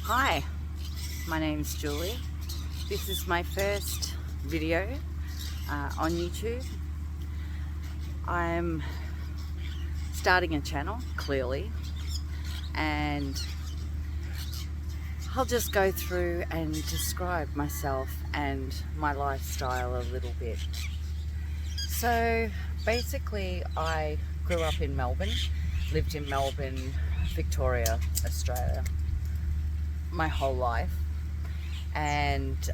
Hi, my name's Julie. This is my first video on YouTube. I'm starting a channel, clearly, and I'll just go through and describe myself and my lifestyle a little bit. So basically, I grew up in Melbourne, lived in Melbourne, Victoria, Australia, my whole life, and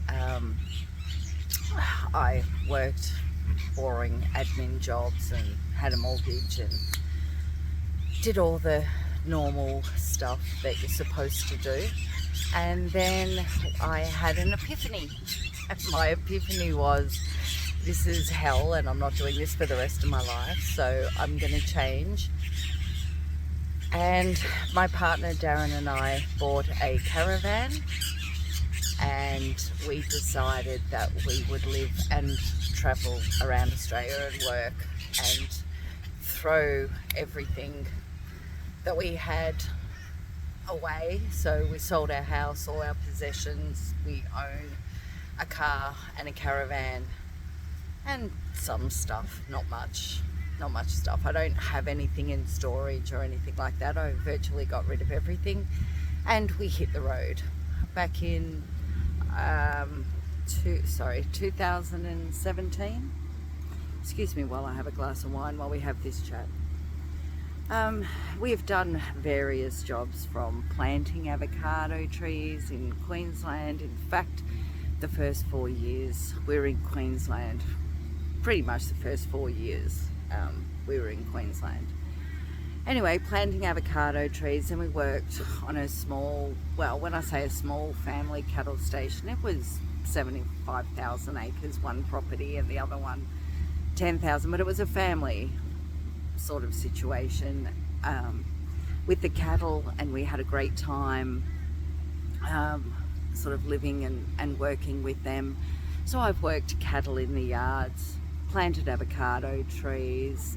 I worked boring admin jobs and had a mortgage and did all the normal stuff that you're supposed to do. And then I had an epiphany. My epiphany was, this is hell and I'm not doing this for the rest of my life, so I'm going to change. And my partner Darren and I bought a caravan, and we decided that we would live and travel around Australia and work and throw everything that we had away. So we sold our house, all our possessions. We own a car and a caravan and some stuff, not much stuff. I don't have anything in storage or anything like that. I virtually got rid of everything, and we hit the road back in 2017. Excuse me while I have a glass of wine while we have this chat. We have done various jobs, from planting avocado trees in Queensland. In fact, the first 4 years we were in Queensland, pretty much the first 4 years we were in Queensland. Anyway, planting avocado trees, and we worked on a small, well, when I say a small, family cattle station, it was 75,000 acres, one property, and the other one 10,000, but it was a family sort of situation with the cattle, and we had a great time sort of living and working with them. So I've worked cattle in the yards, planted avocado trees.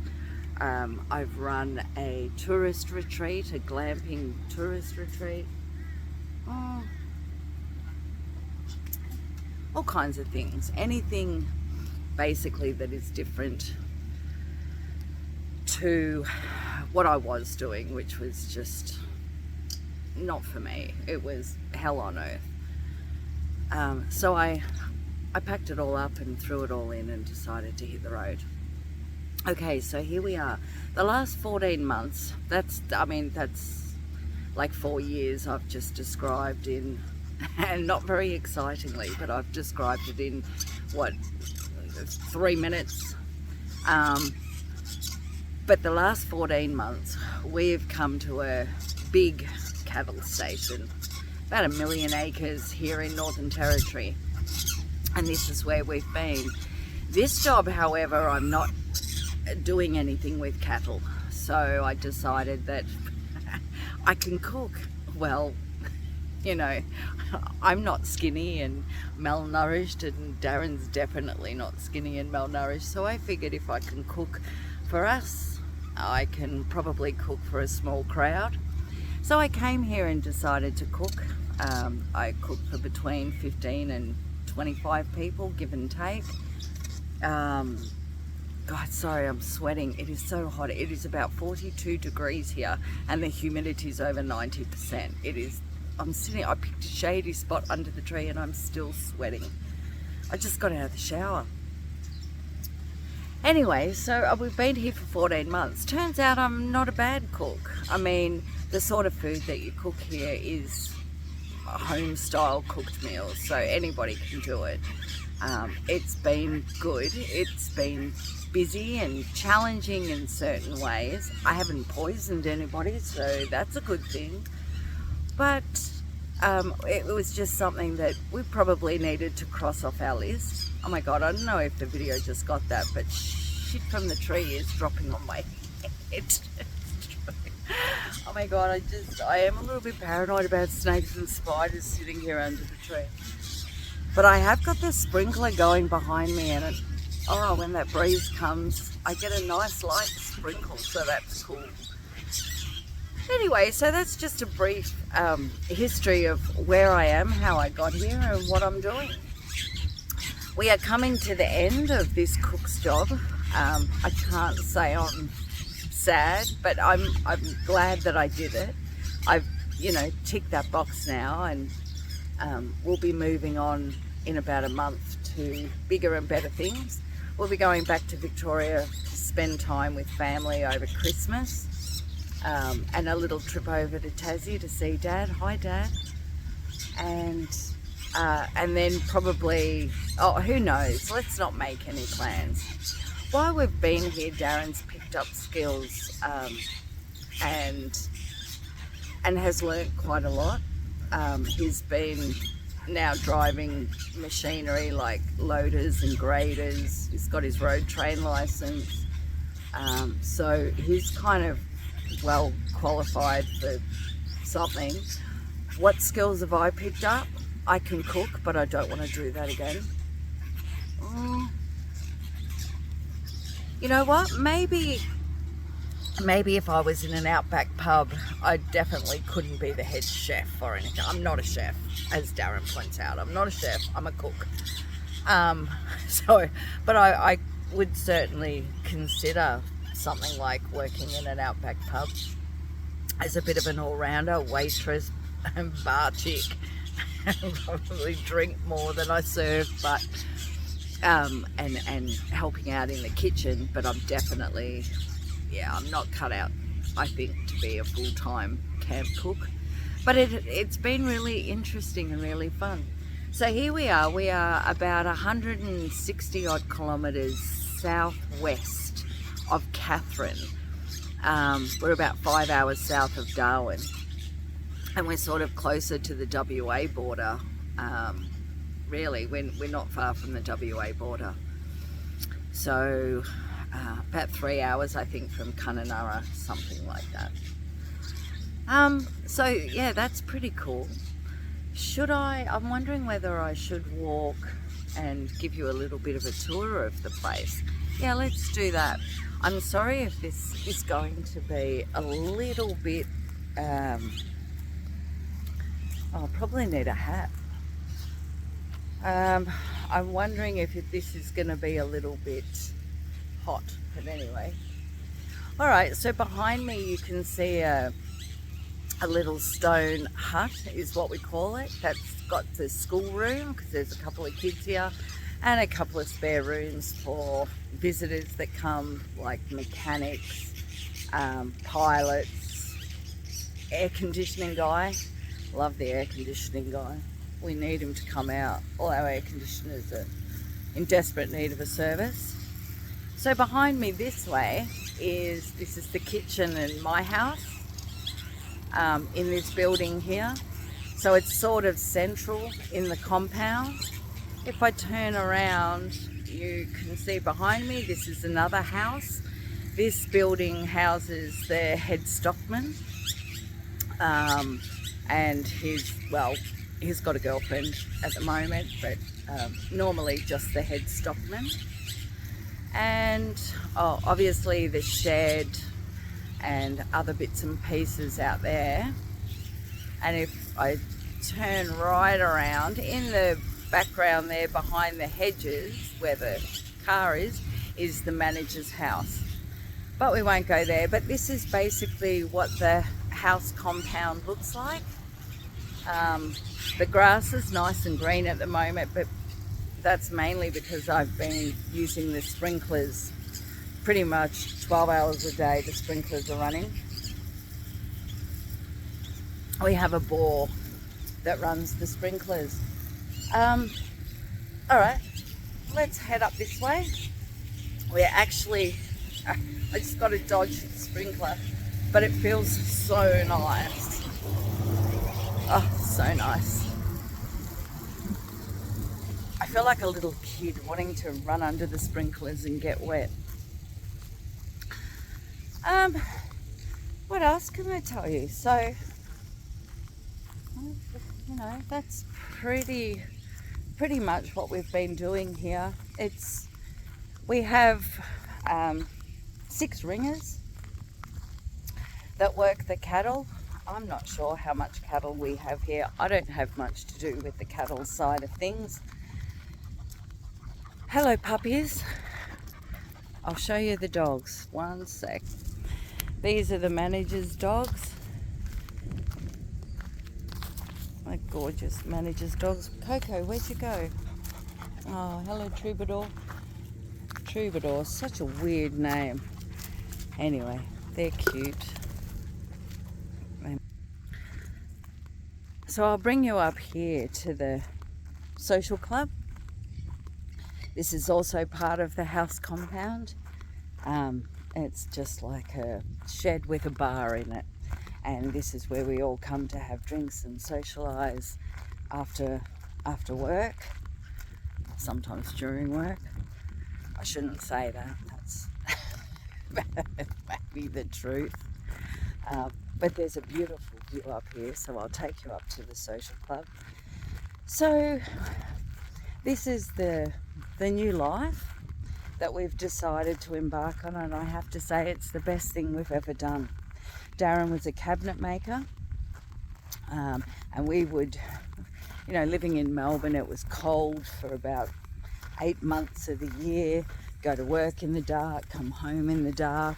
I've run a tourist retreat, a glamping tourist retreat. All kinds of things. Anything basically that is different to what I was doing, which was just not for me. It was hell on earth. So I packed it all up and threw it all in and decided to hit the road. Okay, so here we are. The last 14 months, that's like 4 years I've just described in, and not very excitingly, but I've described it in, 3 minutes. But the last 14 months, we've come to a big cattle station, about 1 million acres here in Northern Territory. And this is where we've been. This job, however, I'm not doing anything with cattle. So I decided that I can cook. Well, you know, I'm not skinny and malnourished, and Darren's definitely not skinny and malnourished. So I figured if I can cook for us, I can probably cook for a small crowd. So I came here and decided to cook. I cooked for between 15 and 25 people, give and take. God, sorry, I'm sweating. It is so hot. It is about 42 degrees here, and the humidity is over 90%. It is, I picked a shady spot under the tree and I'm still sweating. I just got out of the shower. Anyway, so we've been here for 14 months. Turns out I'm not a bad cook. I mean, the sort of food that you cook here is home style cooked meals, so anybody can do it. It's been good. It's been busy and challenging in certain ways. I haven't poisoned anybody, so that's a good thing. But it was just something that we probably needed to cross off our list. Oh my God, I don't know if the video just got that, but shit from the tree is dropping on my head. Oh my God, I am a little bit paranoid about snakes and spiders sitting here under the tree. But I have got this sprinkler going behind me, and when that breeze comes, I get a nice light sprinkle, so that's cool. Anyway, so that's just a brief history of where I am, how I got here, and what I'm doing. We are coming to the end of this cook's job. I can't say I'm sad, but I'm glad that I did it. I've, ticked that box now, and we'll be moving on in about a month to bigger and better things. We'll be going back to Victoria to spend time with family over Christmas, and a little trip over to Tassie to see Dad. Hi, Dad. And then probably, who knows, let's not make any plans. While we've been here, Darren's picked up skills and has learnt quite a lot. He's been now driving machinery like loaders and graders. He's got his road train license. So he's kind of well qualified for something. What skills have I picked up? I can cook, but I don't want to do that again. You know what? Maybe if I was in an outback pub, I definitely couldn't be the head chef or anything. I'm not a chef, as Darren points out. I'm not a chef, I'm a cook. But I would certainly consider something like working in an outback pub as a bit of an all-rounder, waitress and bar chick. Probably drink more than I serve, but and helping out in the kitchen. But I'm definitely, I'm not cut out, I think, to be a full-time camp cook. But it's been really interesting and really fun. So here we are about 160 odd kilometres southwest of Katherine. We're about 5 hours south of Darwin, and we're sort of closer to the WA border. Really, we're not far from the WA border. So about 3 hours, I think, from Kununurra, something like that. So yeah, that's pretty cool. I'm wondering whether I should walk and give you a little bit of a tour of the place. Yeah, let's do that. I'm sorry if this is going to be a little bit, I'll probably need a hat. I'm wondering if this is going to be a little bit hot, but anyway. All right, so behind me you can see a little stone hut, is what we call it. That's got the school room, because there's a couple of kids here, and a couple of spare rooms for visitors that come, like mechanics, pilots, air conditioning guy. Love the air conditioning guy. We need him to come out. All our air conditioners are in desperate need of a service. So behind me this way this is the kitchen in my house, in this building here. So it's sort of central in the compound. If I turn around, you can see behind me, this is another house. This building houses the head stockman, and he's got a girlfriend at the moment, but normally just the head stockman. And obviously the shed and other bits and pieces out there. And if I turn right around, in the background there behind the hedges where the car is the manager's house. But we won't go there. But this is basically what the house compound looks like. The grass is nice and green at the moment, but that's mainly because I've been using the sprinklers pretty much 12 hours a day. The sprinklers are running. We have a bore that runs the sprinklers. All right, let's head up this way. We're actually, I just got to dodge the sprinkler, but it feels so nice. Oh, so nice. I feel like a little kid wanting to run under the sprinklers and get wet. What else can I tell you? So, that's pretty much what we've been doing here. We have 6 ringers that work the cattle. I'm not sure how much cattle we have here. I don't have much to do with the cattle side of things. Hello puppies. I'll show you the dogs. One sec. These are the manager's dogs. My gorgeous manager's dogs. Coco, where'd you go? Oh, hello Troubadour. Troubadour, such a weird name. Anyway, they're cute. So I'll bring you up here to the social club. This is also part of the house compound. It's just like a shed with a bar in it. And this is where we all come to have drinks and socialise after work, sometimes during work. I shouldn't say that, that's maybe the truth. But there's a beautiful view up here, so I'll take you up to the social club. So this is the new life that we've decided to embark on, and I have to say it's the best thing we've ever done. Darren was a cabinet maker, and we would, living in Melbourne, it was cold for about 8 months of the year, go to work in the dark, come home in the dark,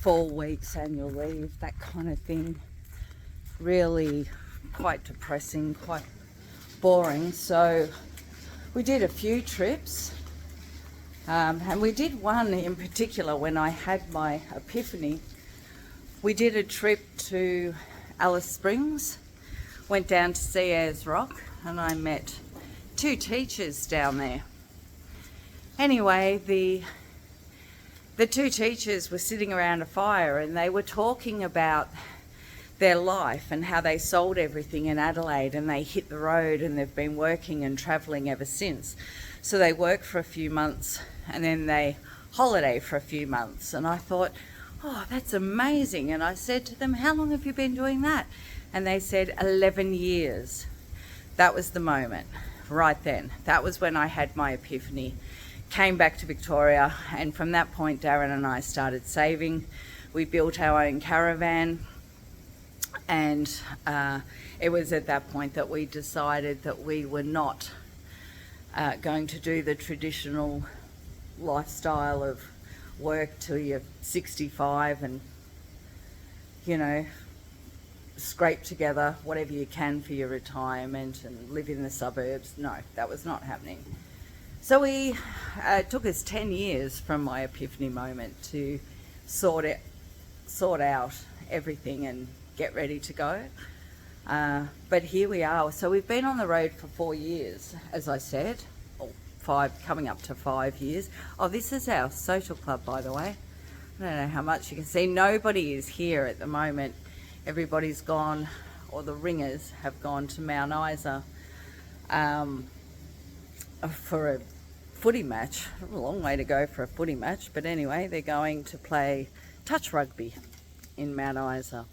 4 weeks annual leave, that kind of thing. Really quite depressing, quite boring. So we did a few trips, and we did one in particular when I had my epiphany. We did a trip to Alice Springs, went down to see Ayers Rock, and I met 2 teachers down there. Anyway, the 2 teachers were sitting around a fire and they were talking about their life and how they sold everything in Adelaide and they hit the road, and they've been working and travelling ever since. So they work for a few months and then they holiday for a few months. And I thought, oh, that's amazing. And I said to them, how long have you been doing that? And they said 11 years. That was the moment right then. That was when I had my epiphany. Came back to Victoria, and from that point Darren and I started saving. We built our own caravan, and it was at that point that we decided that we were not going to do the traditional lifestyle of work till you're 65 and scrape together whatever you can for your retirement and live in the suburbs. No, that was not happening. So it took us 10 years from my epiphany moment to sort out everything and get ready to go. But here we are. So we've been on the road for 4 years, as I said, or 5, coming up to 5 years. Oh, this is our social club, by the way. I don't know how much you can see. Nobody is here at the moment. Everybody's gone, or the ringers have gone to Mount Isa for a footy match. A long way to go for a footy match, but anyway, they're going to play touch rugby in Mount Isa.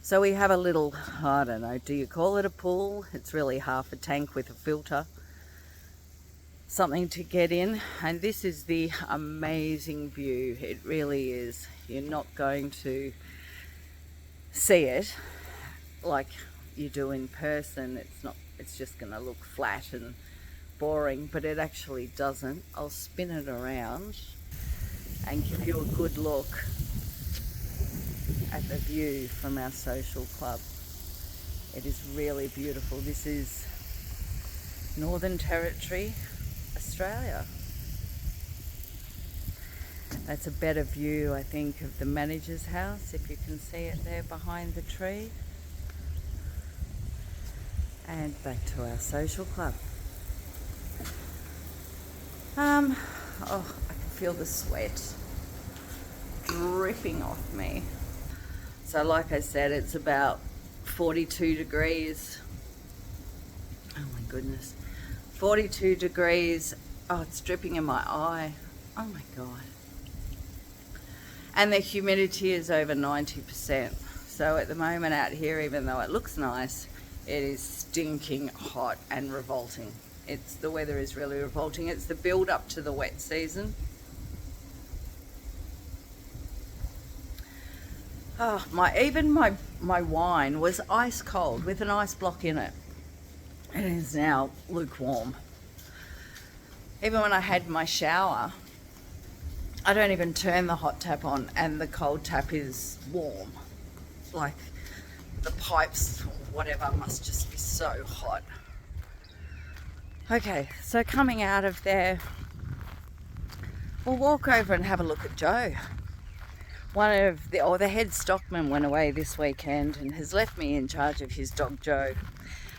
So we have a little, I don't know, do you call it a pool? It's really half a tank with a filter, something to get in. And this is the amazing view. It really is. You're not going to see it like you do in person. It's just going to look flat and boring, but it actually doesn't. I'll spin it around and give you a good look at the view from our social club. It is really beautiful. This is Northern Territory, Australia. That's a better view, I think, of the manager's house, if you can see it there behind the tree. And back to our social club. Oh, I can feel the sweat dripping off me. So like I said, it's about 42 degrees. Oh my goodness. 42 degrees. Oh, it's dripping in my eye. Oh my God. And the humidity is over 90%. So at the moment out here, even though it looks nice, it is stinking hot and revolting. The weather is really revolting. It's the build up to the wet season. Oh, even my wine was ice cold with an ice block in it. It is now lukewarm. Even when I had my shower, I don't even turn the hot tap on and the cold tap is warm. Like the pipes, whatever, must just be so hot. Okay, so coming out of there, we'll walk over and have a look at Joe. The head stockman went away this weekend and has left me in charge of his dog Joe.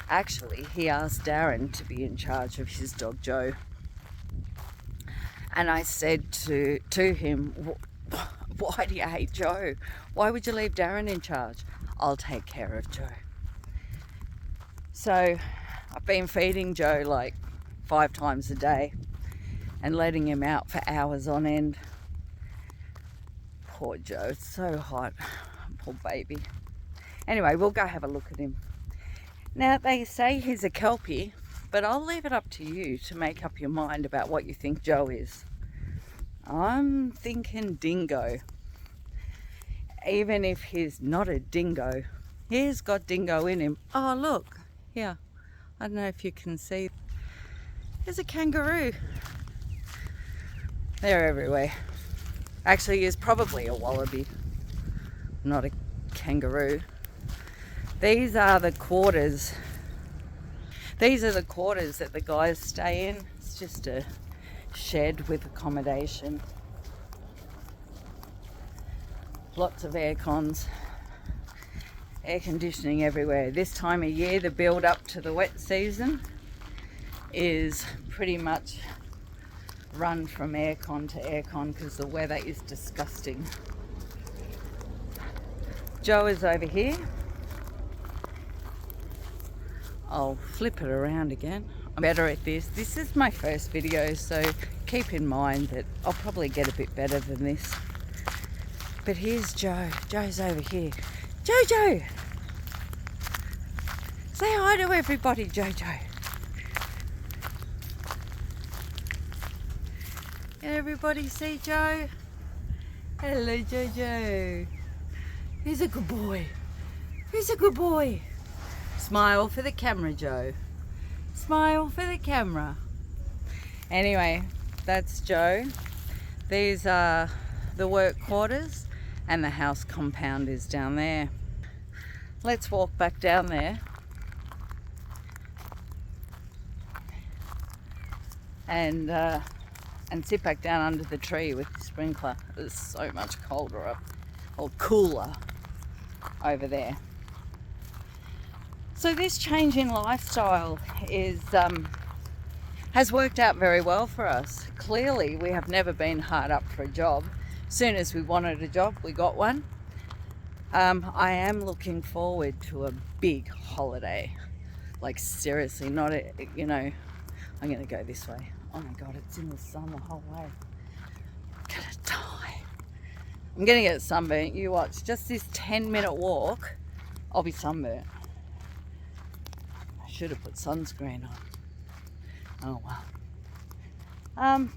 Actually, he asked Darren to be in charge of his dog Joe. And I said to him, why do you hate Joe? Why would you leave Darren in charge? I'll take care of Joe. So I've been feeding Joe like 5 times a day and letting him out for hours on end. Poor Joe, it's so hot. Poor baby. Anyway, we'll go have a look at him. Now, they say he's a Kelpie, but I'll leave it up to you to make up your mind about what you think Joe is. I'm thinking dingo. Even if he's not a dingo, he's got dingo in him. Oh, look, here. I don't know if you can see. There's a kangaroo. They're everywhere. Actually, he's probably a wallaby, not a kangaroo. These are the quarters. These are the quarters that the guys stay in. It's just a shed with accommodation. Lots of air cons. Air conditioning everywhere. This time of year, the build up to the wet season is pretty much run from aircon to aircon because the weather is disgusting. Joe is over here. I'll flip it around again. I'm better at this. This is my first video, so keep in mind that I'll probably get a bit better than this. But here's Joe. Joe's over here. Jojo! Say hi to everybody, Jojo. Can everybody see Joe? Hello, Jojo. He's a good boy. He's a good boy. Smile for the camera, Joe. Smile for the camera. Anyway, that's Joe. These are the work quarters and the house compound is down there. Let's walk back down there and sit back down under the tree with the sprinkler. It's so much colder up, or cooler over there. So this change in lifestyle has worked out very well for us. Clearly, we have never been hard up for a job. As soon as we wanted a job, we got one. I am looking forward to a big holiday. Like seriously, not a, I'm going to go this way. Oh my God, it's in the sun the whole way. I'm going to die. I'm going to get sunburnt. You watch. Just this 10-minute walk, I'll be sunburnt. I should have put sunscreen on. Oh well.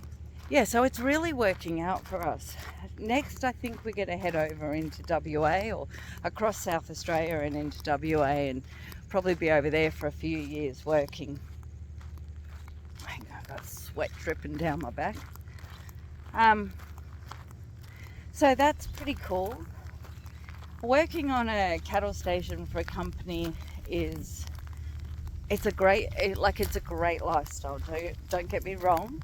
Yeah, so it's really working out for us. Next, I think we're going to head over into WA or across South Australia and into WA and probably be over there for a few years working. I've got sweat dripping down my back. So that's pretty cool. Working on a cattle station for a company it's a great lifestyle. Don't get me wrong,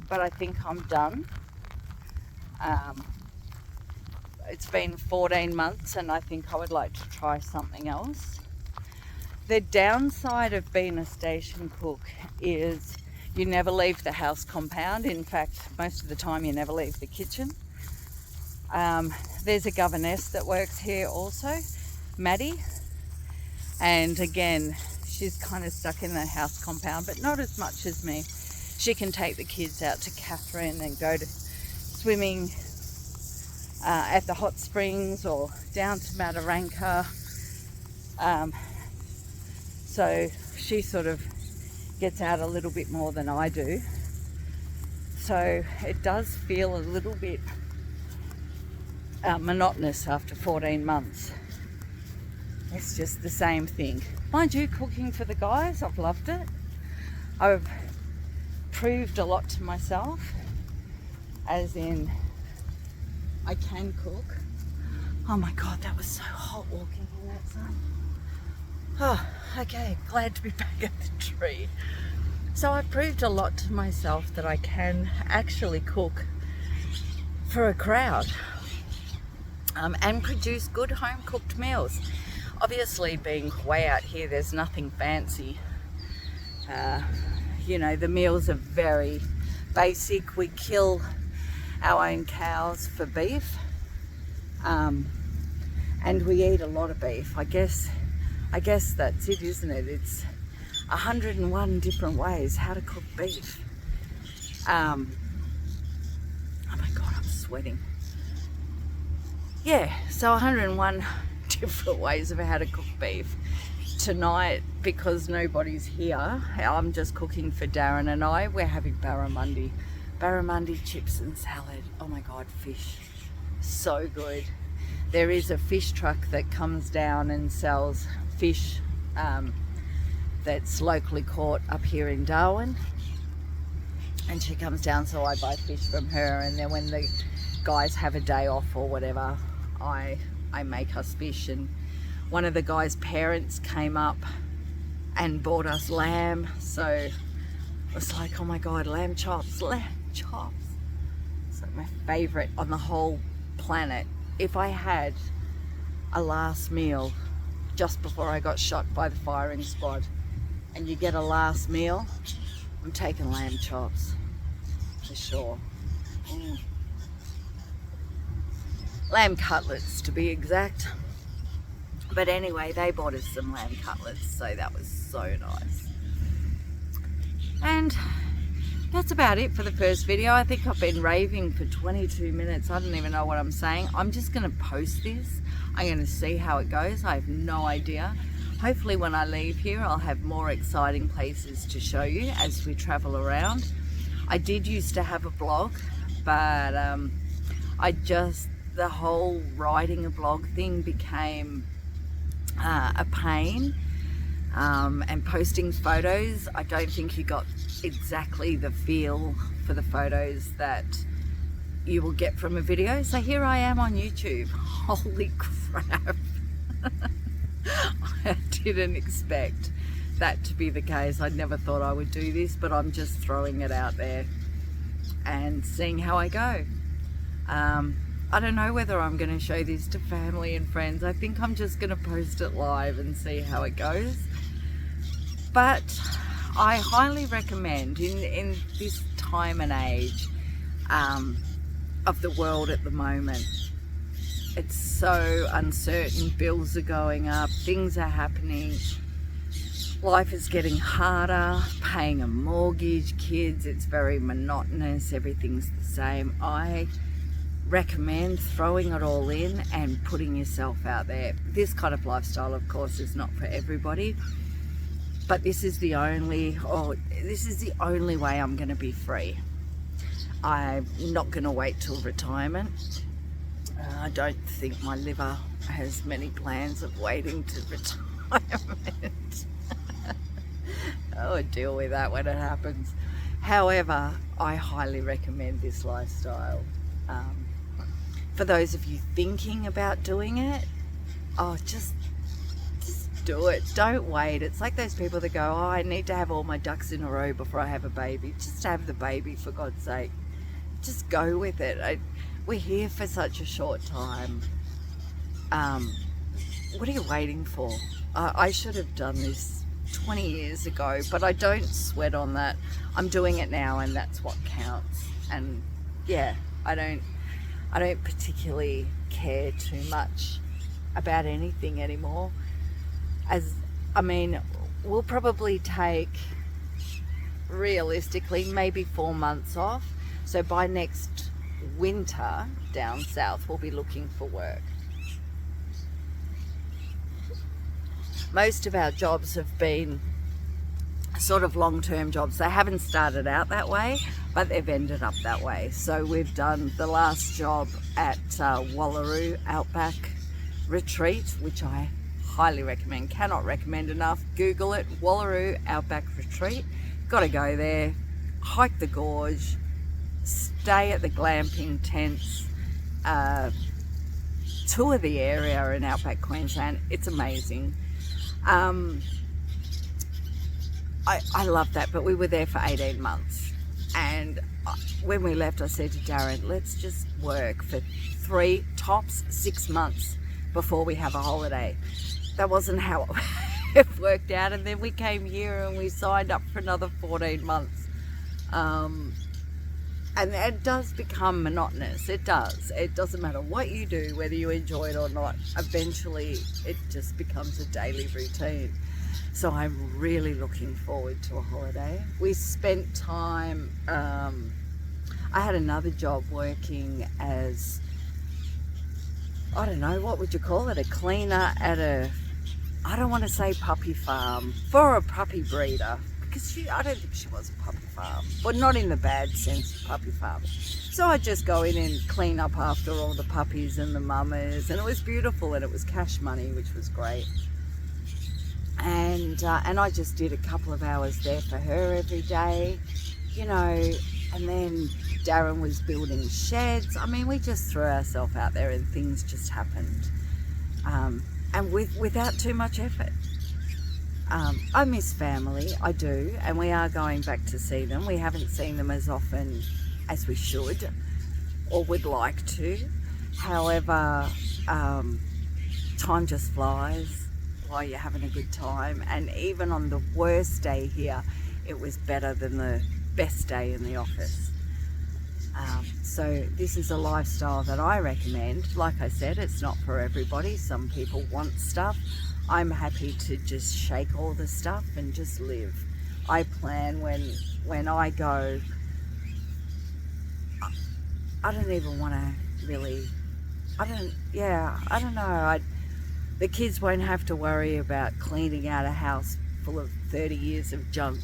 but I think I'm done. It's been 14 months and I think I would like to try something else. The downside of being a station cook is you never leave the house compound. In fact, most of the time you never leave the kitchen. There's a governess that works here also, Maddie, and again, she's kind of stuck in the house compound, but not as much as me. She can take the kids out to Catherine and go to swimming at the hot springs or down to Mataranka. So she sort of gets out a little bit more than I do. So it does feel a little bit monotonous after 14 months. It's just the same thing. Mind you, cooking for the guys, I've loved it. I've proved a lot to myself, as in I can cook. Oh my God, that was so hot walking in that sun. Oh, okay, glad to be back at the tree. So I've proved a lot to myself that I can actually cook for a crowd and produce good home cooked meals. Obviously, being way out here, there's nothing fancy. You know, the meals are very basic. We kill our own cows for beef, and we eat a lot of beef. I guess that's it, isn't it? It's 101 different ways how to cook beef. Oh my God, I'm sweating. Yeah, so 101 different ways of how to cook beef. Tonight, because nobody's here, I'm just cooking for Darren and I. We're having barramundi chips and salad. Oh my God, fish, so good. There is a fish truck that comes down and sells fish that's locally caught up here in Darwin, and she comes down, so I buy fish from her, and then when the guys have a day off or whatever, I make us fish. And one of the guys' parents came up and bought us lamb, so it was like, oh my God, lamb chops. It's like my favorite on the whole planet. If I had a last meal just before I got shot by the firing squad, and you get a last meal, I'm taking lamb chops for sure. Lamb cutlets, to be exact. But anyway, they bought us some lamb cutlets, so that was so nice. And that's about it for the first video. I think I've been raving for 22 minutes. I don't even know what I'm saying. I'm just going to post this. I'm going to see how it goes. I have no idea. Hopefully when I leave here, I'll have more exciting places to show you as we travel around. I did used to have a blog, but the whole writing a blog thing became a pain, and posting photos, I don't think you got exactly the feel for the photos that you will get from a video. So here I am on YouTube. Holy crap. I didn't expect that to be the case. I never thought I would do this, but I'm just throwing it out there and seeing how I go. I don't know whether I'm going to show this to family and friends. I think I'm just going to post it live and see how it goes. But I highly recommend, in this time and age of the world at the moment, it's so uncertain. Bills are going up, things are happening, life is getting harder, paying a mortgage, kids, it's very monotonous, everything's the same. I recommend throwing it all in and putting yourself out there. This kind of lifestyle, of course, is not for everybody, but this is the only way I'm going to be free. I'm not going to wait till retirement. I don't think my liver has many plans of waiting to retirement. I'll deal with that when it happens. However, I highly recommend this lifestyle. For those of you thinking about doing it, just do it. Don't wait. It's like those people that go, I need to have all my ducks in a row before I have a baby. Just have the baby, for God's sake. Just go with it. We're here for such a short time. What are you waiting for? I should have done this 20 years ago, but I don't sweat on that. I'm doing it now, and that's what counts. And yeah, I don't particularly care too much about anything anymore. We'll probably take, realistically, maybe 4 months off. So by next winter down south, we'll be looking for work. Most of our jobs have been sort of long-term jobs. They haven't started out that way, but they've ended up that way. So we've done the last job at Wallaroo Outback Retreat, which I highly recommend, cannot recommend enough. Google it, Wallaroo Outback Retreat. Got to go there, hike the gorge, stay at the glamping tents, tour the area in Outback Queensland. It's amazing. I love that, but we were there for 18 months. And when we left, I said to Darren, let's just work for 3, tops 6 months before we have a holiday. That wasn't how it worked out. And then we came here and we signed up for another 14 months. And it does become monotonous. It does. It doesn't matter what you do, whether you enjoy it or not. Eventually, it just becomes a daily routine. So I'm really looking forward to a holiday. We spent time, I had another job working as, I don't know, what would you call it? A cleaner at a, I don't want to say puppy farm, for a puppy breeder. Because I don't think she was a puppy farm. But not in the bad sense of puppy farm. So I'd just go in and clean up after all the puppies and the mamas. And it was beautiful, and it was cash money, which was great. And I just did a couple of hours there for her every day, you know, and then Darren was building sheds. I mean, we just threw ourselves out there and things just happened, and without too much effort. I miss family, I do, and we are going back to see them. We haven't seen them as often as we should or would like to. However, time just flies while you're having a good time, and even on the worst day here, it was better than the best day in the office. So this is a lifestyle that I recommend. Like I said, it's not for everybody. Some people want stuff. I'm happy to just shake all the stuff and just live. I plan when I go, I don't even want to really, I don't know. The kids won't have to worry about cleaning out a house full of 30 years of junk.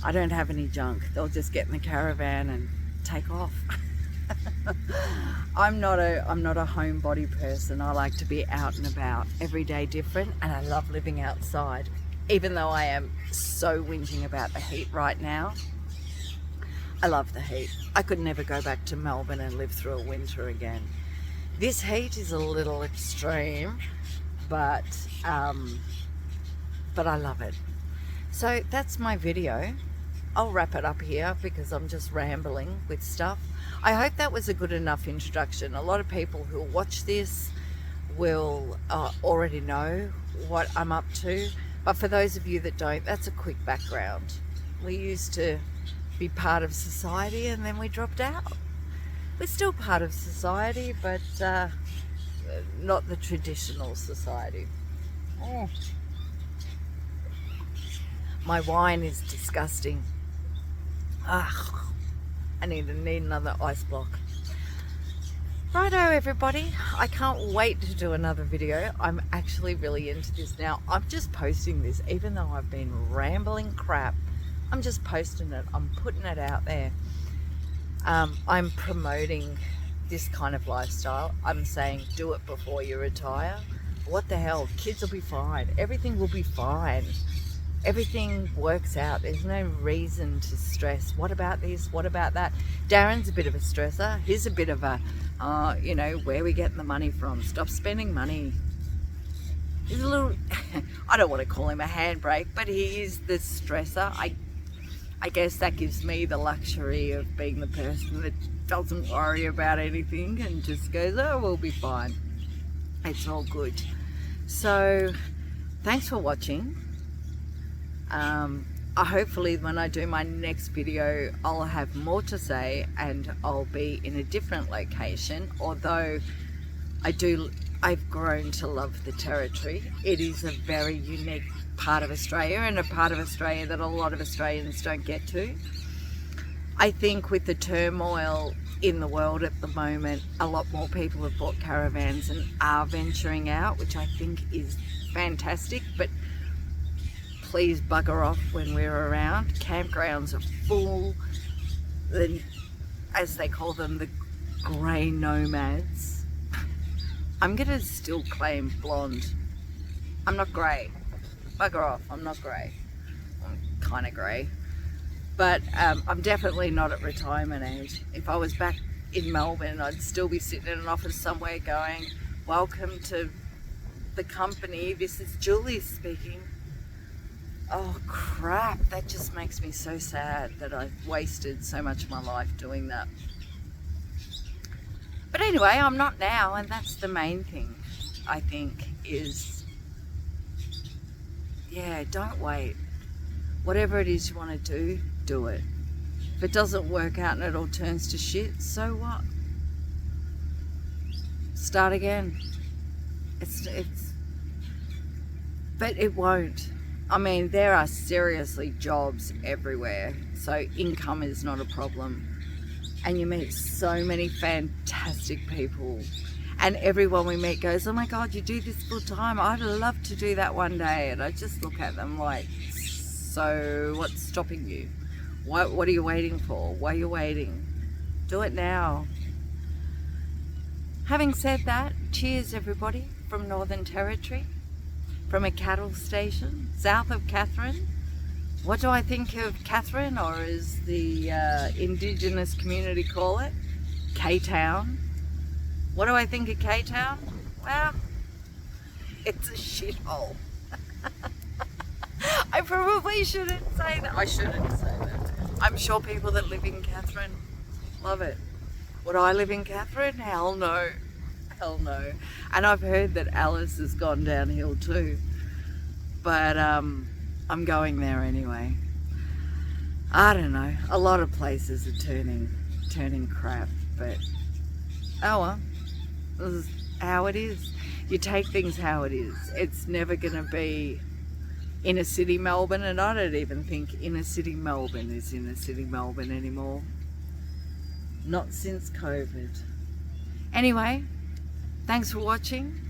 I don't have any junk. They'll just get in the caravan and take off. I'm not a homebody person. I like to be out and about, every day different, and I love living outside. Even though I am so whinging about the heat right now, I love the heat. I could never go back to Melbourne and live through a winter again. This heat is a little extreme, but I love it. So that's my video. I'll wrap it up here because I'm just rambling with stuff. I hope that was a good enough introduction. A lot of people who watch this will already know what I'm up to, but for those of you that don't, that's a quick background. We used to be part of society and then we dropped out. We're still part of society, but not the traditional society. Oh. My wine is disgusting. I need another ice block. Righto everybody, I can't wait to do another video. I'm actually really into this now. I'm just posting this, even though I've been rambling crap. I'm just posting it, I'm putting it out there. I'm promoting this kind of lifestyle. I'm saying do it before you retire. What the hell, kids will be fine. Everything will be fine. Everything works out. There's no reason to stress. What about this? What about that? Darren's a bit of a stressor. He's a bit of a, you know, where are we getting the money from? Stop spending money. He's a little, I don't want to call him a handbrake, but he is the stressor. I guess that gives me the luxury of being the person that doesn't worry about anything and just goes, oh, we'll be fine. It's all good. So, thanks for watching. Hopefully when I do my next video, I'll have more to say and I'll be in a different location. Although I've grown to love the Territory. It is a very unique part of Australia, and a part of Australia that a lot of Australians don't get to. I think with the turmoil in the world at the moment, a lot more people have bought caravans and are venturing out, which I think is fantastic. But please bugger off when we're around. Campgrounds are full, as they call them, the grey nomads. I'm gonna still claim blonde. I'm not grey. Bugger off, I'm not grey. I'm kind of grey. But I'm definitely not at retirement age. If I was back in Melbourne, I'd still be sitting in an office somewhere going, welcome to the company, this is Julie speaking. Oh crap, that just makes me so sad that I've wasted so much of my life doing that. But anyway, I'm not now, and that's the main thing, I think, is, yeah, don't wait. Whatever it is you want to do, do it. If it doesn't work out and it all turns to shit, so what? Start again. But it won't. I mean, there are seriously jobs everywhere, so income is not a problem. And you meet so many fantastic people, and everyone we meet goes, oh my God, you do this full time? I'd love to do that one day. And I just look at them like, so what's stopping you? What are you waiting for? Why are you waiting? Do it now. Having said that, cheers everybody from Northern Territory, from a cattle station south of Katherine. What do I think of Katherine, or as the Indigenous community call it, K-Town? What do I think of K-Town? Well, it's a shithole. I probably shouldn't say that. I shouldn't say that. I'm sure people that live in Katherine love it. Would I live in Katherine? Hell no. Hell no. And I've heard that Alice has gone downhill too. But I'm going there anyway. I don't know. A lot of places are turning crap, but oh well. This is how it is. You take things how it is. It's never gonna be inner city Melbourne, and I don't even think inner city Melbourne is inner city Melbourne anymore. Not since COVID. Anyway, thanks for watching.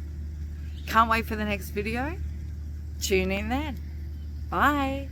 Can't wait for the next video. Tune in then. Bye.